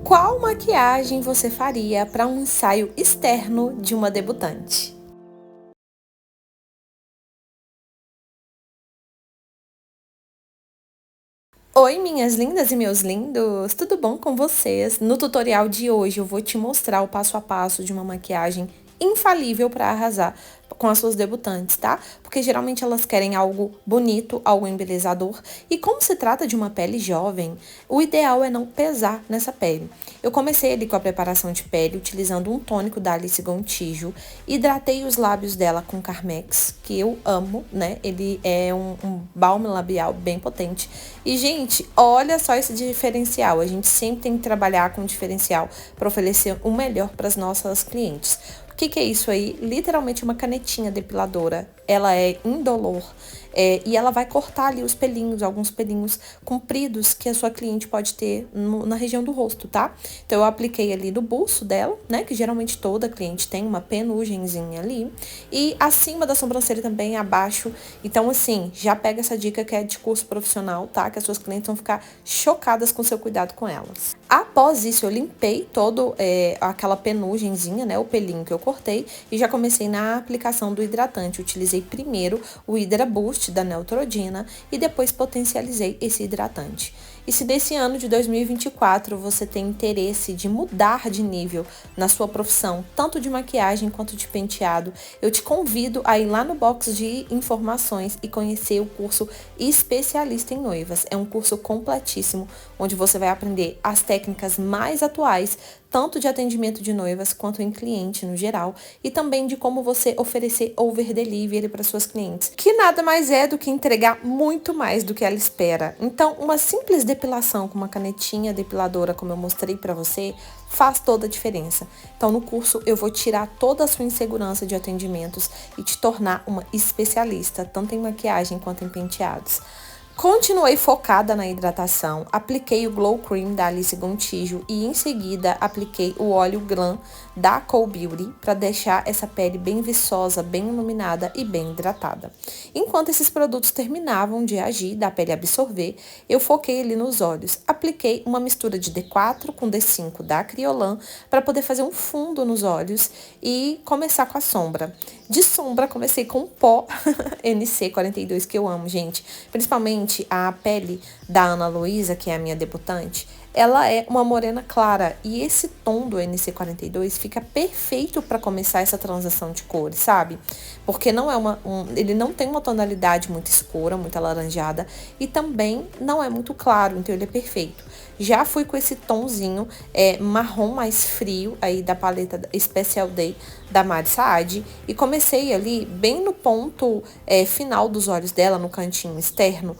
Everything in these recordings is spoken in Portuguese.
Qual maquiagem você faria para um ensaio externo de uma debutante? Oi, minhas lindas e meus lindos, tudo bom com vocês? No tutorial de hoje eu vou te mostrar o passo a passo de uma maquiagem infalível para arrasar com as suas debutantes, tá? Porque geralmente elas querem algo bonito, algo embelezador, e como se trata de uma pele jovem, o ideal é não pesar nessa pele. Eu comecei ali com a preparação de pele utilizando um tônico da Alice Gontijo, hidratei os lábios dela com Carmex, que eu amo, né? Ele é um balme labial bem potente. E, gente, olha só esse diferencial. A gente sempre tem que trabalhar com diferencial para oferecer o melhor para as nossas clientes. O que é isso aí? Literalmente uma canetinha depiladora. Ela é indolor. E ela vai cortar ali os pelinhos, alguns pelinhos compridos que a sua cliente pode ter na região do rosto, tá? Então, eu apliquei ali no buço dela, né? Que geralmente toda cliente tem uma penugenzinha ali. E acima da sobrancelha também, abaixo. Então, assim, já pega essa dica que é de curso profissional, tá? Que as suas clientes vão ficar chocadas com o seu cuidado com elas. Após isso, eu limpei todo aquela penugenzinha, né? O pelinho que eu cortei. E já comecei na aplicação do hidratante. Utilizei primeiro o Hydra Boost da Neutrogena e depois potencializei esse hidratante. E se nesse ano de 2024 você tem interesse de mudar de nível na sua profissão, tanto de maquiagem quanto de penteado, eu te convido a ir lá no box de informações e conhecer o curso Especialista em Noivas. É um curso completíssimo, onde você vai aprender as técnicas mais atuais, tanto de atendimento de noivas quanto em cliente no geral, e também de como você oferecer over delivery para suas clientes, que nada mais é do que entregar muito mais do que ela espera. Então, uma simples depilação com uma canetinha depiladora, como eu mostrei para você, faz toda a diferença. Então, no curso, eu vou tirar toda a sua insegurança de atendimentos e te tornar uma especialista, tanto em maquiagem quanto em penteados. Continuei focada na hidratação, apliquei o Glow Cream da Alice Gontijo e em seguida apliquei o óleo Glam da Cole Beauty para deixar essa pele bem viçosa, bem iluminada e bem hidratada. Enquanto esses produtos terminavam de agir, da pele absorver, eu foquei ali nos olhos. Apliquei uma mistura de D4 com D5 da Kryolan para poder fazer um fundo nos olhos e começar com a sombra. De sombra, comecei com o pó NC42, que eu amo, gente. Principalmente a pele da Ana Luísa, que é a minha debutante, ela é uma morena clara. E esse tom do NC42 fica perfeito para começar essa transição de cores, sabe? Porque não é ele não tem uma tonalidade muito escura, muito alaranjada. E também não é muito claro, então ele é perfeito. Já fui com esse tomzinho marrom mais frio aí da paleta Special Day da Mari Saad. E comecei ali bem no ponto final dos olhos dela, no cantinho externo,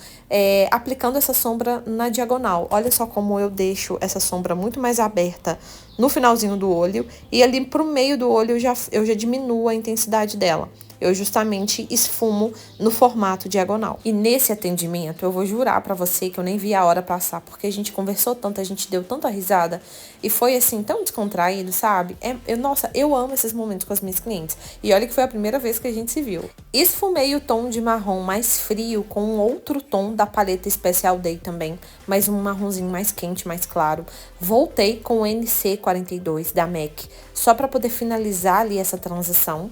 aplicando essa sombra na diagonal. Olha só como eu deixo essa sombra muito mais aberta no finalzinho do olho. E ali pro meio do olho eu já diminuo a intensidade dela. Eu justamente esfumo no formato diagonal. E nesse atendimento, eu vou jurar pra você que eu nem vi a hora passar, porque a gente conversou tanto, a gente deu tanta risada, e foi assim, tão descontraído, sabe? Nossa, eu amo esses momentos com as minhas clientes. E olha que foi a primeira vez que a gente se viu. Esfumei o tom de marrom mais frio com um outro tom da paleta Special Day também, mas um marronzinho mais quente, mais claro. Voltei com o NC42 da MAC, só pra poder finalizar ali essa transição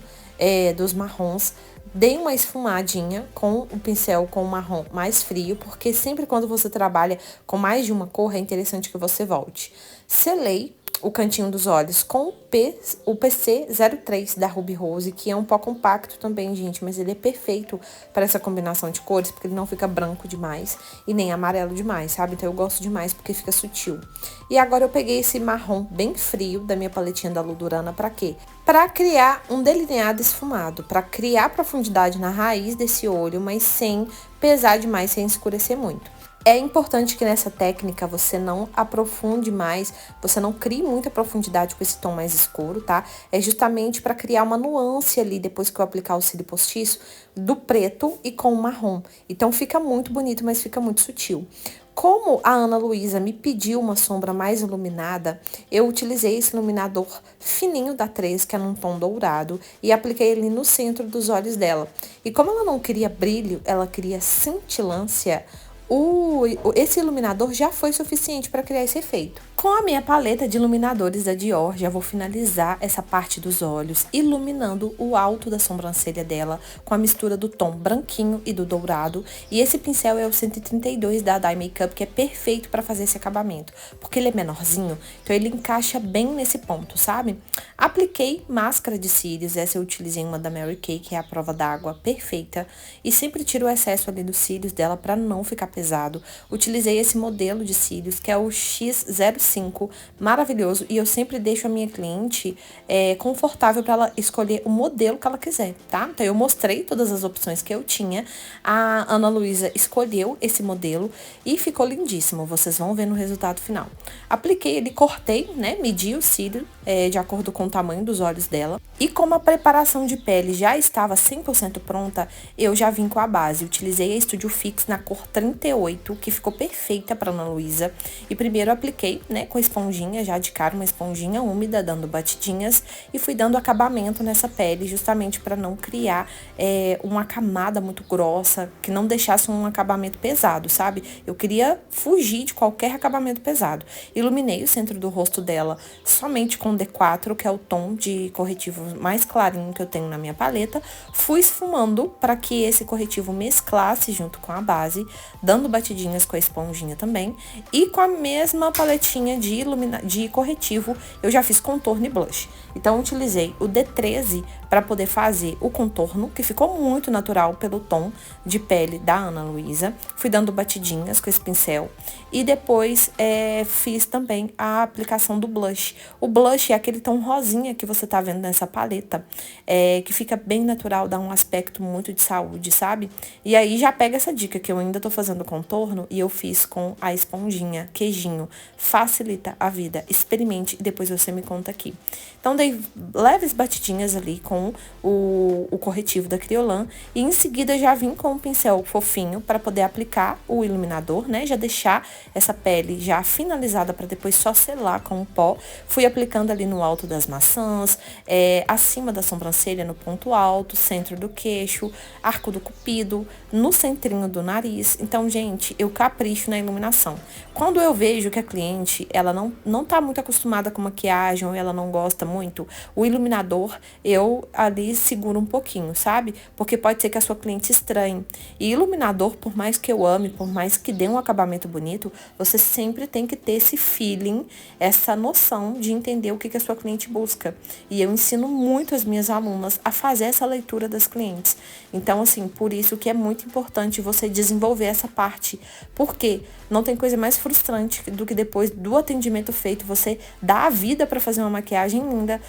dos marrons. Dei uma esfumadinha com o pincel com o marrom mais frio, porque sempre quando você trabalha com mais de uma cor, é interessante que você volte. Selei o cantinho dos olhos com o PC03 da Ruby Rose, que é um pó compacto também, gente, mas ele é perfeito para essa combinação de cores, porque ele não fica branco demais e nem amarelo demais, sabe? Então eu gosto demais porque fica sutil. E agora eu peguei esse marrom bem frio da minha paletinha da Ludurana, para quê? Para criar um delineado esfumado, para criar profundidade na raiz desse olho, mas sem pesar demais, sem escurecer muito. É importante que nessa técnica você não aprofunde mais, você não crie muita profundidade com esse tom mais escuro, tá? É justamente para criar uma nuance ali, depois que eu aplicar o cílio postiço, do preto e com o marrom. Então fica muito bonito, mas fica muito sutil. Como a Ana Luísa me pediu uma sombra mais iluminada, eu utilizei esse iluminador fininho da 3, que é num tom dourado, e apliquei ele no centro dos olhos dela. E como ela não queria brilho, ela queria cintilância, esse iluminador já foi suficiente para criar esse efeito. Com a minha paleta de iluminadores da Dior, já vou finalizar essa parte dos olhos, iluminando o alto da sobrancelha dela, com a mistura do tom branquinho e do dourado. E esse pincel é o 132 da Dye Makeup, que é perfeito para fazer esse acabamento, porque ele é menorzinho, então ele encaixa bem nesse ponto, sabe? Apliquei máscara de cílios, essa eu utilizei uma da Mary Kay, que é a prova d'água perfeita, e sempre tiro o excesso ali dos cílios dela para não ficar pesado. Utilizei esse modelo de cílios, que é o X05, maravilhoso, e eu sempre deixo a minha cliente confortável para ela escolher o modelo que ela quiser, tá? Então eu mostrei todas as opções que eu tinha, a Ana Luísa escolheu esse modelo e ficou lindíssimo, vocês vão ver no resultado final. Apliquei ele, cortei, né, medi o cílio de acordo com o tamanho dos olhos dela, e como a preparação de pele já estava 100% pronta, eu já vim com a base. Utilizei a Studio Fix na cor 38, que ficou perfeita para Ana Luísa. E primeiro apliquei, né, com esponjinha, já de cara, uma esponjinha úmida, dando batidinhas, e fui dando acabamento nessa pele, justamente para não criar uma camada muito grossa, que não deixasse um acabamento pesado, sabe? Eu queria fugir de qualquer acabamento pesado. Iluminei o centro do rosto dela somente com D4, que é o tom de corretivo mais clarinho que eu tenho na minha paleta. Fui esfumando para que esse corretivo mesclasse junto com a base, dando batidinhas com a esponjinha também. E com a mesma paletinha de corretivo, eu já fiz contorno e blush. Então, utilizei o D13 para poder fazer o contorno, que ficou muito natural pelo tom de pele da Ana Luísa. Fui dando batidinhas com esse pincel. E depois, fiz também a aplicação do blush. O blush é aquele tom rosinha que você tá vendo nessa paleta, que fica bem natural, dá um aspecto muito de saúde, sabe? E aí, já pega essa dica, que eu ainda tô fazendo contorno e eu fiz com a esponjinha, queijinho. Facilita a vida. Experimente e depois você me conta aqui. Então, dei leves batidinhas ali com o corretivo da Kryolan e em seguida já vim com um pincel fofinho para poder aplicar o iluminador, né? Já deixar essa pele já finalizada para depois só selar com o pó. Fui aplicando ali no alto das maçãs, acima da sobrancelha, no ponto alto, centro do queixo, arco do cupido, no centrinho do nariz. Então, gente, eu capricho na iluminação. Quando eu vejo que a cliente, ela não tá muito acostumada com maquiagem ou ela não gosta muito, o iluminador, eu ali seguro um pouquinho, sabe? Porque pode ser que a sua cliente estranhe. E iluminador, por mais que eu ame, por mais que dê um acabamento bonito, você sempre tem que ter esse feeling, essa noção de entender o que a sua cliente busca. E eu ensino muito as minhas alunas a fazer essa leitura das clientes. Então, assim, por isso que é muito importante você desenvolver essa parte. Porque não tem coisa mais frustrante do que depois do atendimento feito, você dar a vida para fazer uma maquiagem linda,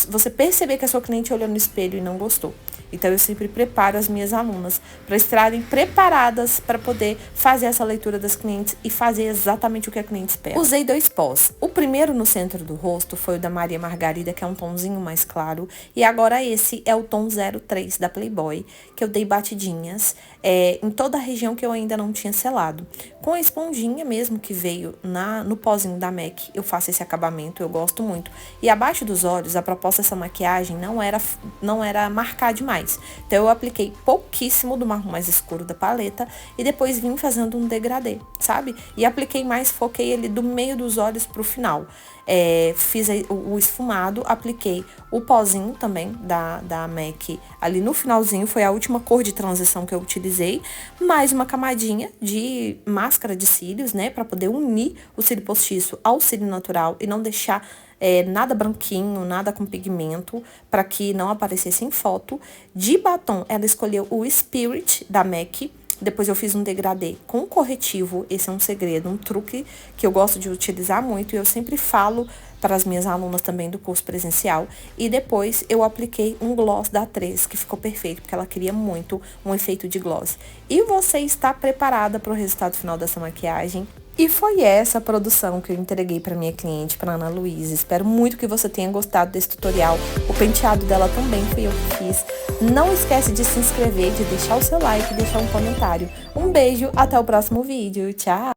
você perceber que a sua cliente olhou no espelho e não gostou. Então, eu sempre preparo as minhas alunas para estarem preparadas para poder fazer essa leitura das clientes e fazer exatamente o que a cliente espera. Usei 2 pós. O primeiro no centro do rosto foi o da Maria Margarida, que é um tomzinho mais claro. E agora esse é o tom 03 da Playboy, que eu dei batidinhas em toda a região que eu ainda não tinha selado. Com a esponjinha mesmo que veio no pozinho da MAC, eu faço esse acabamento, eu gosto muito. E abaixo dos olhos, a proposta dessa maquiagem não era marcar demais. Então, eu apliquei pouquíssimo do marrom mais escuro da paleta e depois vim fazendo um degradê, sabe? E apliquei mais, foquei ele do meio dos olhos pro final. Fiz o esfumado, apliquei o pozinho também da MAC ali no finalzinho, foi a última cor de transição que eu utilizei, mais uma camadinha de máscara de cílios, né, pra poder unir o cílio postiço ao cílio natural e não deixar nada branquinho, nada com pigmento, para que não aparecesse em foto. De batom, ela escolheu o Spirit da MAC. Depois eu fiz um degradê com corretivo, esse é um segredo, um truque que eu gosto de utilizar muito e eu sempre falo para as minhas alunas também do curso presencial. E depois eu apliquei um gloss da 3, que ficou perfeito, porque ela queria muito um efeito de gloss. E você está preparada para o resultado final dessa maquiagem? E foi essa a produção que eu entreguei para minha cliente, para Ana Luísa. Espero muito que você tenha gostado desse tutorial. O penteado dela também foi eu que fiz. Não esquece de se inscrever, de deixar o seu like e deixar um comentário. Um beijo, até o próximo vídeo. Tchau!